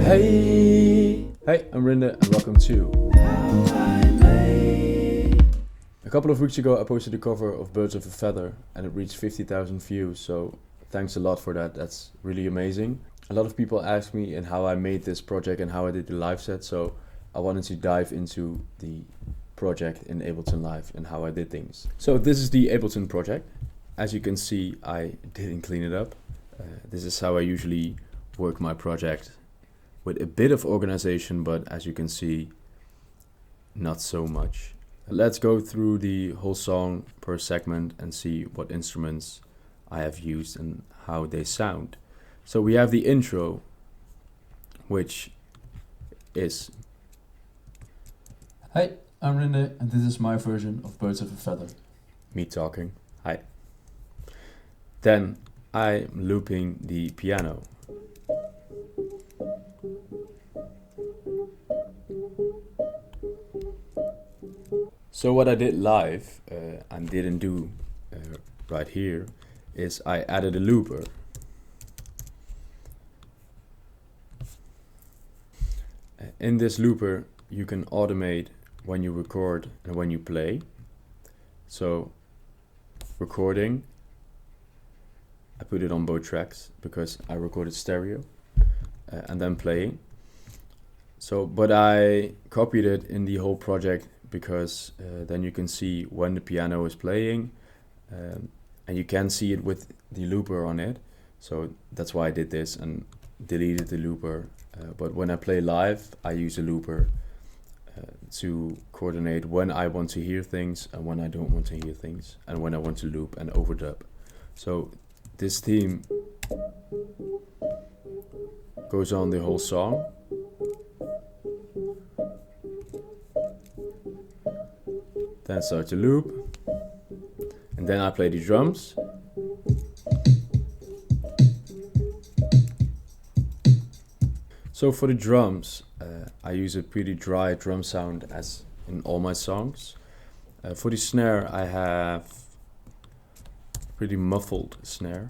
Hey, I'm Rindue and welcome to A couple of weeks ago I posted a cover of Birds of a Feather and it reached 50,000 views, so thanks a lot for that, that's really amazing. A lot of people asked me in how I made this project and how I did the live set, so I wanted to dive into the project in Ableton Live and how I did things. So this is the Ableton project. As you can see, I didn't clean it up. This is how I usually work my project, with a bit of organization, but as you can see, not so much. Let's go through the whole song per segment and see what instruments I have used and how they sound. So we have the intro, which is... Hi, I'm Rindue and this is my version of Birds of a Feather. Me talking. Hi. Then I'm looping the piano. So what I did live and didn't do right here is I added a looper. In this looper you can automate when you record and when you play. So recording, I put it on both tracks because I recorded stereo, and then playing. So, but I copied it in the whole project because then you can see when the piano is playing, and you can see it with the looper on it. So that's why I did this and deleted the looper. But when I play live, I use a looper to coordinate when I want to hear things and when I don't want to hear things, and when I want to loop and overdub. So this theme goes on the whole song. Then start to loop, and then I play the drums. So for the drums, I use a pretty dry drum sound as in all my songs. For the snare, I have a pretty muffled snare,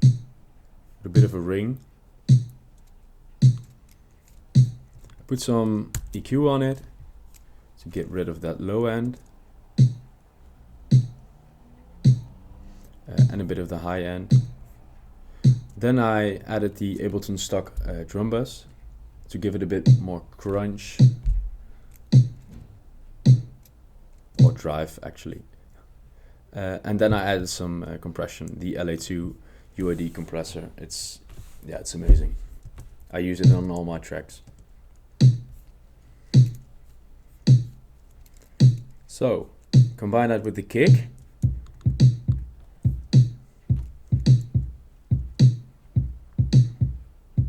with a bit of a ring. I put some EQ on it to get rid of that low end, and a bit of the high end. Then I added the Ableton stock drum bus to give it a bit more crunch, or drive actually. And then I added some compression, the LA2 UAD compressor. It's amazing. I use it on all my tracks. So, combine that with the kick.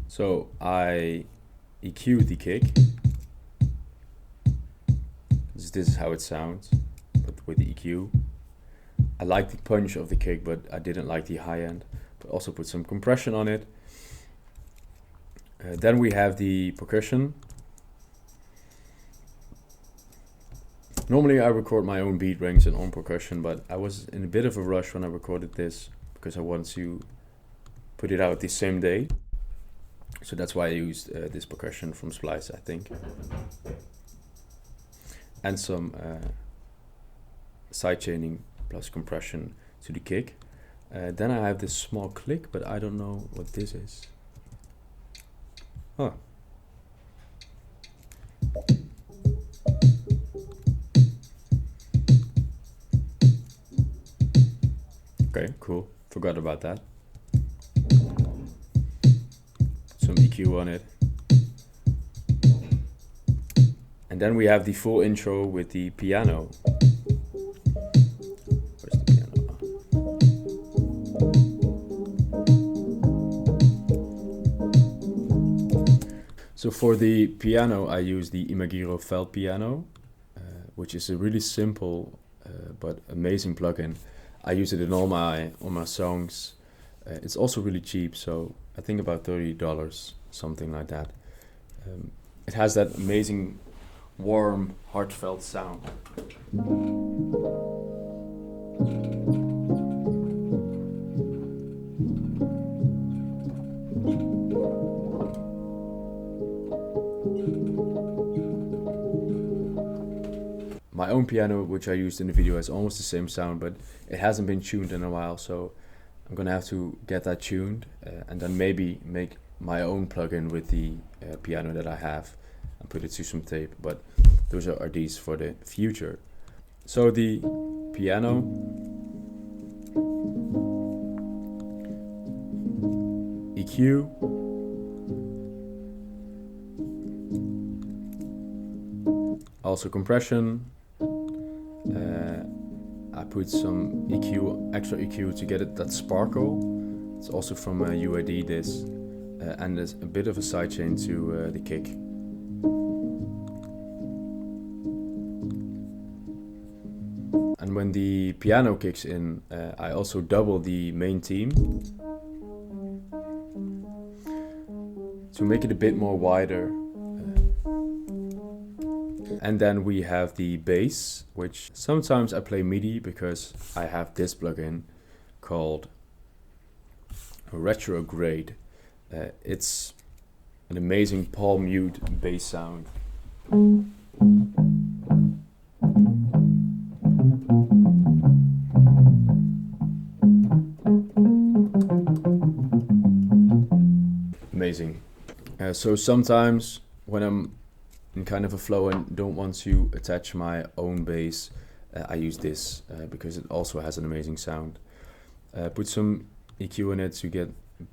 So I EQ the kick. This is how it sounds, but with the EQ. I like the punch of the kick, but I didn't like the high end. But also put some compression on it. Then we have the percussion. Normally I record my own beat rings and own percussion, but I was in a bit of a rush when I recorded this because I wanted to put it out the same day. So that's why I used this percussion from Splice, I think. And some sidechaining plus compression to the kick. Then I have this small click, but I don't know what this is. Huh. Okay, cool. Forgot about that. Some EQ on it. And then we have the full intro with the piano. Where's the piano? So for the piano, I use the Imagiro Felt piano, which is a really simple but amazing plugin. I use it in all my songs. It's also really cheap, so I think about $30, something like that. It has that amazing, warm, heartfelt sound. my own piano, which I used in the video, has almost the same sound, but it hasn't been tuned in a while, so I'm gonna have to get that tuned and then maybe make my own plugin with the piano that I have and put it to some tape, but those are ideas for the future. So the piano, EQ, also compression. I put some EQ, extra EQ to get it that sparkle. It's also from UAD this, and there's a bit of a sidechain to the kick. And when the piano kicks in, I also double the main theme to make it a bit more wider. And then we have the bass, which sometimes I play MIDI because I have this plugin called Retrograde. It's an amazing palm mute bass sound. Amazing. So sometimes when I'm in kind of a flow and don't want to attach my own bass, I use this because it also has an amazing sound. Put some EQ in it to get a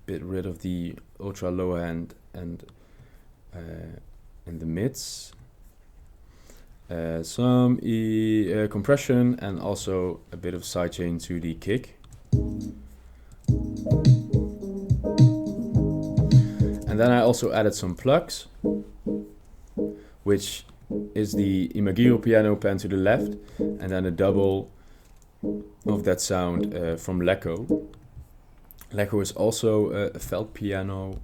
bit rid of the ultra low end and in the mids. Some compression and also a bit of sidechain to the kick. And then I also added some plucks, which is the Imagino piano pan to the left, and then a double of that sound from Lecco. Lecco is also a felt piano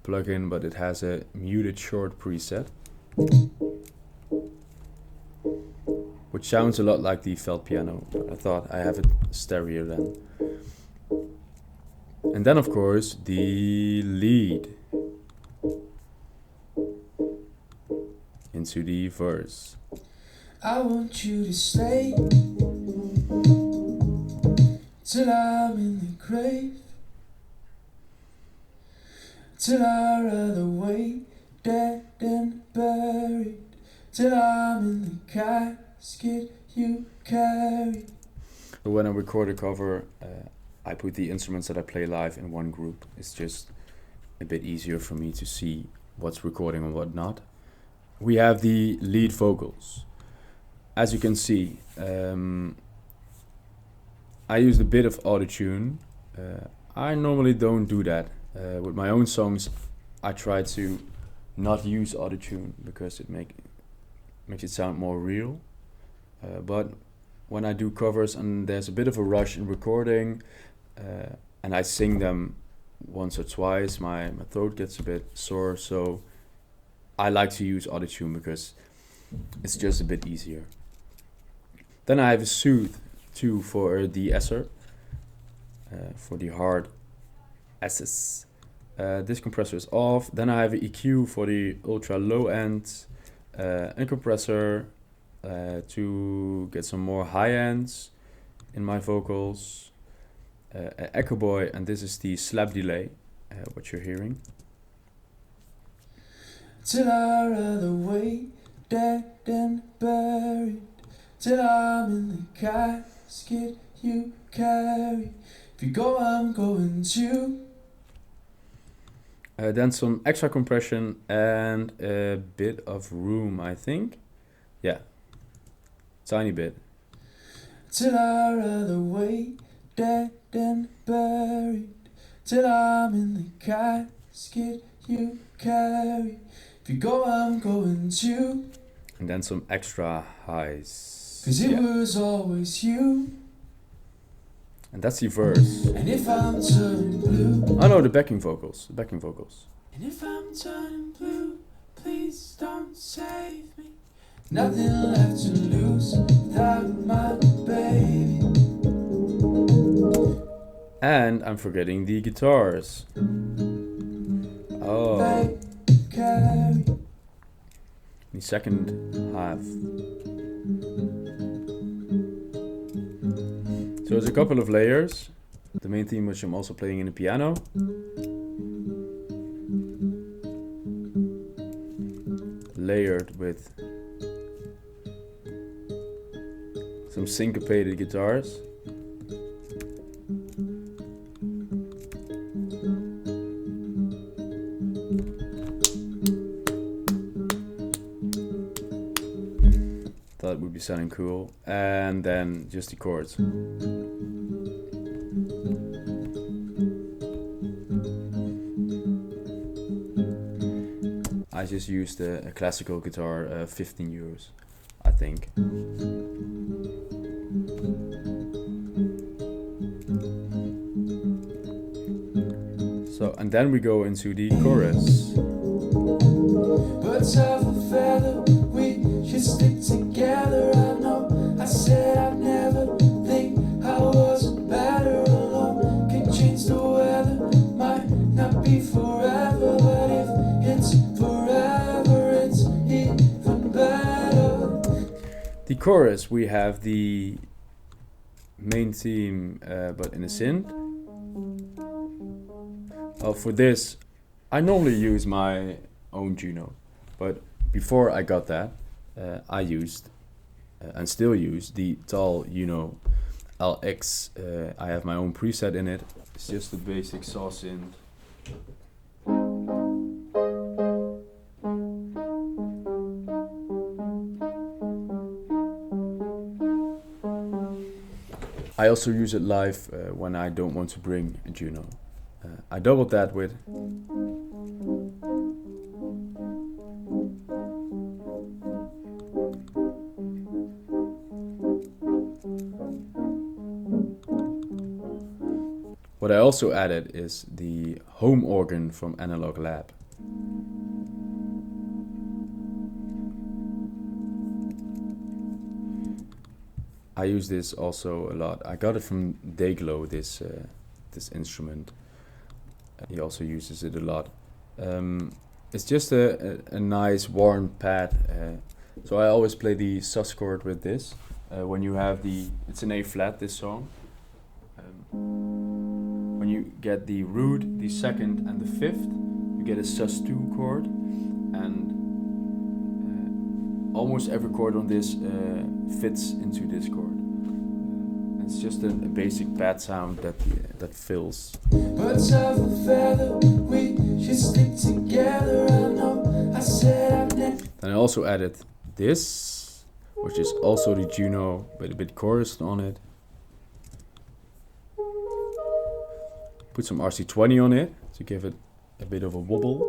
plugin, but it has a muted short preset, which sounds a lot like the felt piano. I thought I have it stereo then. And then of course the lead into the verse. I want you to stay till I'm in the grave, till I rather wait dead and buried, till I'm in the casket you carry. When I record a cover, I put the instruments that I play live in one group. It's just a bit easier for me to see what's recording and what not. We have the lead vocals. As you can see, I used a bit of autotune. I normally don't do that. With my own songs, I try to not use autotune because it makes it sound more real. But when I do covers and there's a bit of a rush in recording, and I sing them once or twice, my throat gets a bit sore, so I like to use autotune because it's just a bit easier. Then I have a Soothe too for the Esser, for the hard S's. This compressor is off. Then I have an EQ for the ultra low end, and compressor to get some more high ends in my vocals. Echo Boy, and this is the slap delay, what you're hearing. Till I rather wait dead and buried, till I'm in the casket you carry. If you go, I'm going too. Then some extra compression and a bit of room, I think. Yeah, tiny bit. Till I rather wait dead and buried, till I'm in the casket you carry. If you go, I'm going too. And then some extra highs. 'Cause it was always you. And that's the verse. And if I'm turning blue. Oh no, the backing vocals. The backing vocals. And if I'm turning blue, please don't save me. Nothing left to lose without my baby. And I'm forgetting the guitars. Oh. Carry. The second half. So there's a couple of layers. The main theme which I'm also playing in the piano. Layered with some syncopated guitars. Thought it would be sounding cool. And then just the chords. I just used a classical guitar, 15 euros, I think. So, and then we go into the chorus. Birds of a feather, we should stick together. I know I said I'd never think I wasn't better alone. Can change the weather, might not be forever, but if it's forever, it's even better. The chorus, we have the main theme, but in a synth. For this, I normally use my own Juno, but before I got that, I used and still use the Tal Juno LX. I have my own preset in it. It's just the basic saw synth. I also use it live when I don't want to bring a Juno. I doubled that with what I also added is the home organ from Analog Lab. I use this also a lot. I got it from Dayglow, this instrument. He also uses it a lot. It's just a nice warm pad. So I always play the sus chord with this. When you have it's an A flat, this song. When you get the root, the second and the fifth, you get a sus2 chord. And almost every chord on this fits into this chord. It's just a basic pad sound that fills. Birds of a feather, we should stick together. I know I said I'd never. Then I also added this, which is also the Juno, with a bit chorus on it. Put some RC20 on it to give it a bit of a wobble.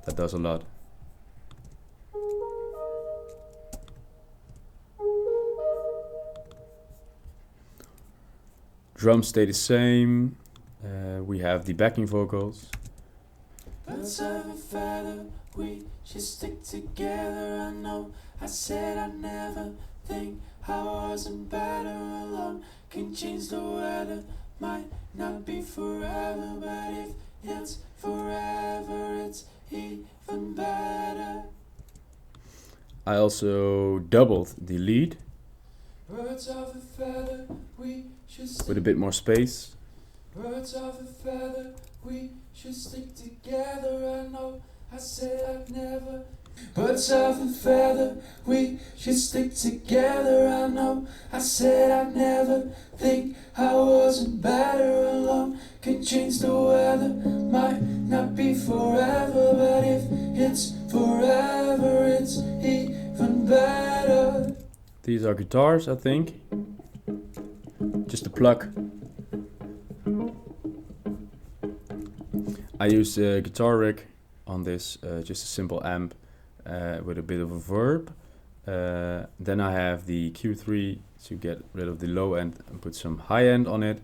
That does a lot. Drums stay the same. We have the backing vocals. Birds of a feather, we should stick together. I know I said I'd never think I wasn't better alone. Can change the weather, might not be forever, but if it's forever, it's even better. I also doubled the lead Birds of a feather, we should stick. with a bit more space. Birds of a feather, we should stick together. I know I said I'd never. Birds of a feather, we should stick together. I know I said I'd never think I wasn't better alone. Can change the weather, might not be forever, but if it's forever, it's even better. These are guitars, I think. Just a pluck. I used a guitar rig on this, just a simple amp with a bit of a verb. Then I have the Q3 to get rid of the low end and put some high end on it.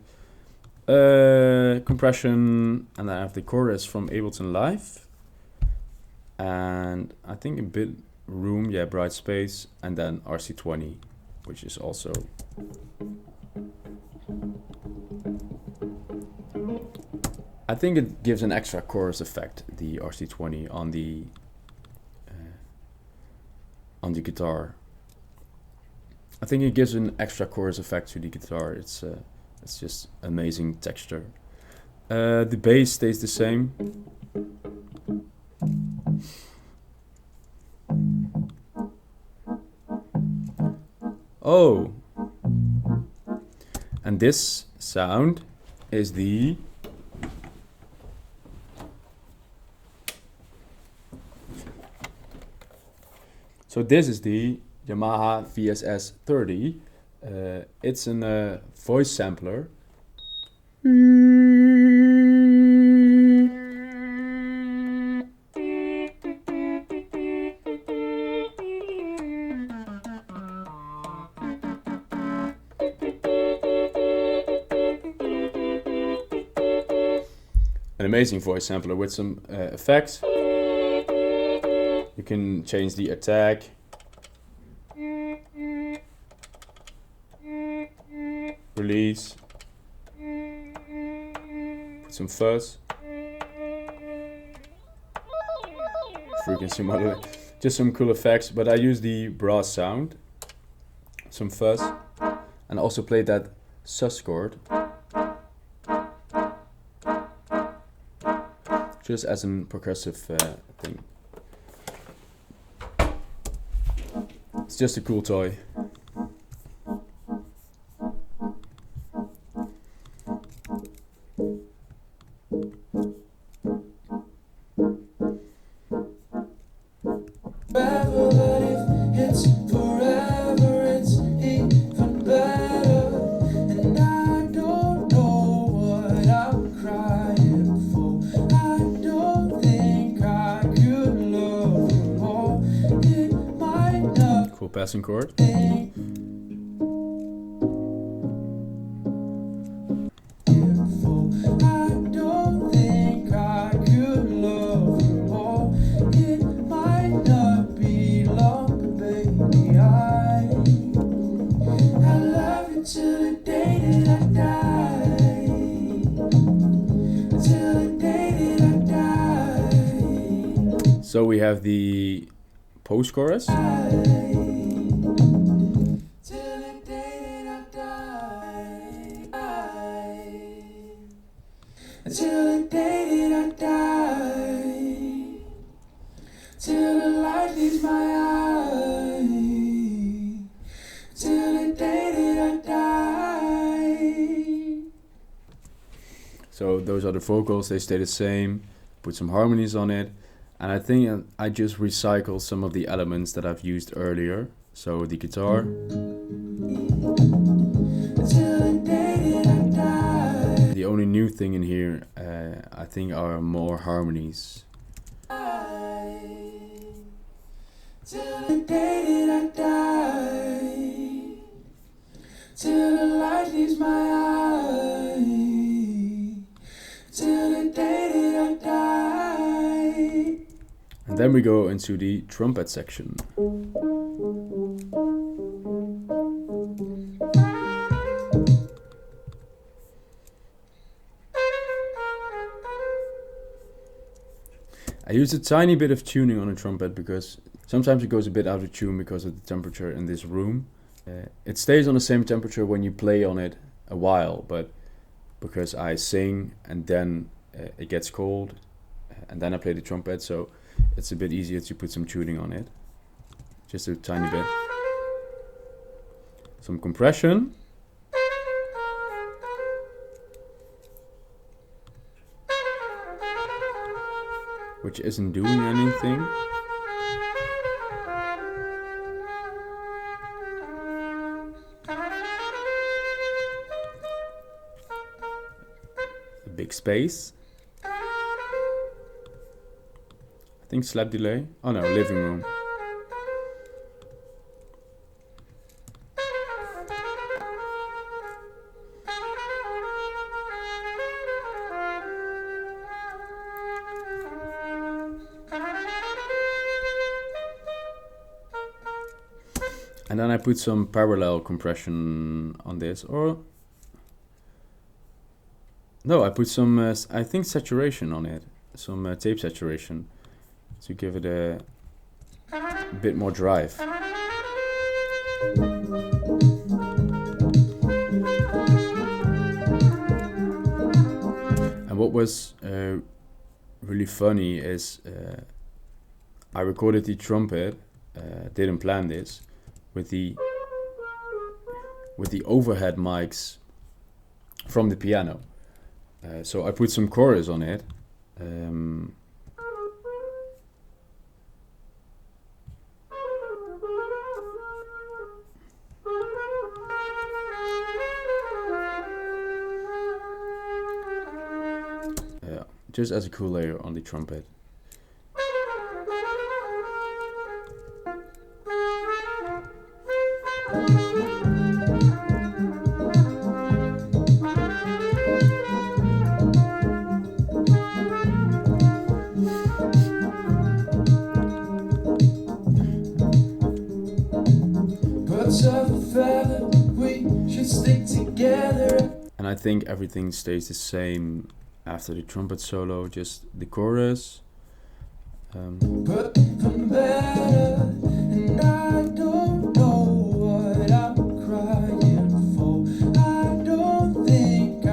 Compression, and I have the chorus from Ableton Live. And I think a bit room, yeah, bright space, and then RC20, which is also I think it gives an extra chorus effect, the RC20 on the guitar. I think it gives an extra chorus effect to the guitar. It's just amazing texture. The bass stays the same. Oh, and this sound is the so this is the Yamaha VSS 30. It's a voice sampler. An amazing voice sampler with some effects. You can change the attack. Release. Put some fuzz. Frequency modulation. Just some cool effects, but I use the brass sound. Some fuzz. And I also played that sus chord. Just as a percussive thing. It's just a cool toy. Passing chord. So we have the post chorus. Until the day that I die, till the light leaves my eye, till the day that I die. So those are the vocals, they stay the same. Put some harmonies on it, and I think I just recycle some of the elements that I've used earlier. So the guitar. The only new thing in here, I think, are more harmonies. Till the day that I die, till the light leaves my eye, till the day that I die. And then we go into the trumpet section. I use a tiny bit of tuning on a trumpet because sometimes it goes a bit out of tune because of the temperature in this room. It stays on the same temperature when you play on it a while, but because I sing and then it gets cold and then I play the trumpet, so it's a bit easier to put some tuning on it. Just a tiny bit. Some compression. Which isn't doing anything. A big space. I think slap delay. Oh no, living room. And then I put some parallel compression on this, or no, I put some, I think, saturation on it, some tape saturation to give it a bit more drive. And what was really funny is I recorded the trumpet, didn't plan this, with the overhead mics from the piano. So I put some chorus on it. Just as a cool layer on the trumpet. Birds of a feather, we should stick together. And I think everything stays the same after the trumpet solo, just the chorus. But even better, and I don't know what I'm crying for. I don't think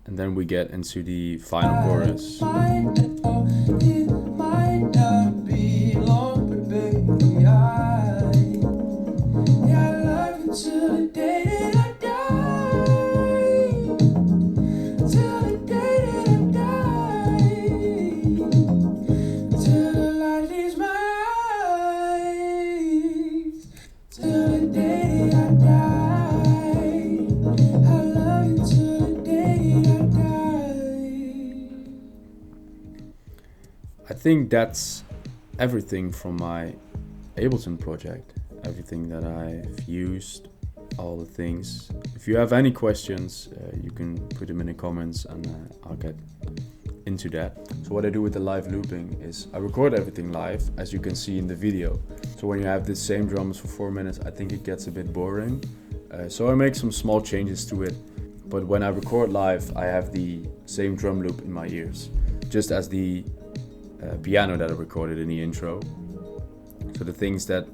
And then we get into the final chorus. it might not be long, but baby, I love you till the day that I die. Till the day that I die. Till the light leaves my eyes. Till the day that I die. I love you till the day that I die. I think that's everything from my Ableton project. Everything that I've used, all the things. If you have any questions, you can put them in the comments and I'll get into that. So what I do with the live looping is I record everything live, as you can see in the video. So when you have the same drums for 4 minutes, I think it gets a bit boring. So I make some small changes to it. But when I record live, I have the same drum loop in my ears, just as the piano that I recorded in the intro. So the things that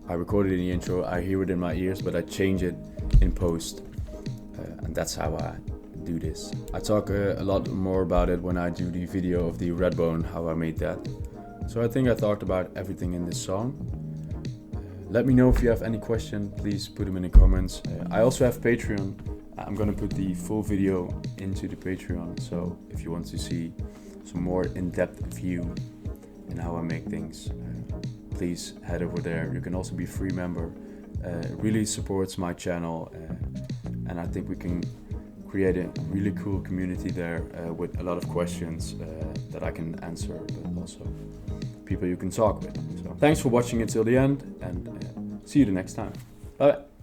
I recorded in the intro, I hear it in my ears, but I change it in post. And that's how I do this. I talk a lot more about it when I do the video of the Redbone, how I made that. So I think I talked about everything in this song. Let me know if you have any question, please put them in the comments. I also have Patreon. I'm gonna put the full video into the Patreon. So if you want to see some more in-depth view in how I make things, please head over there. You can also be a free member. It really supports my channel, and I think we can create a really cool community there with a lot of questions that I can answer, but also people you can talk with. So thanks for watching until the end, and see you the next time. Bye.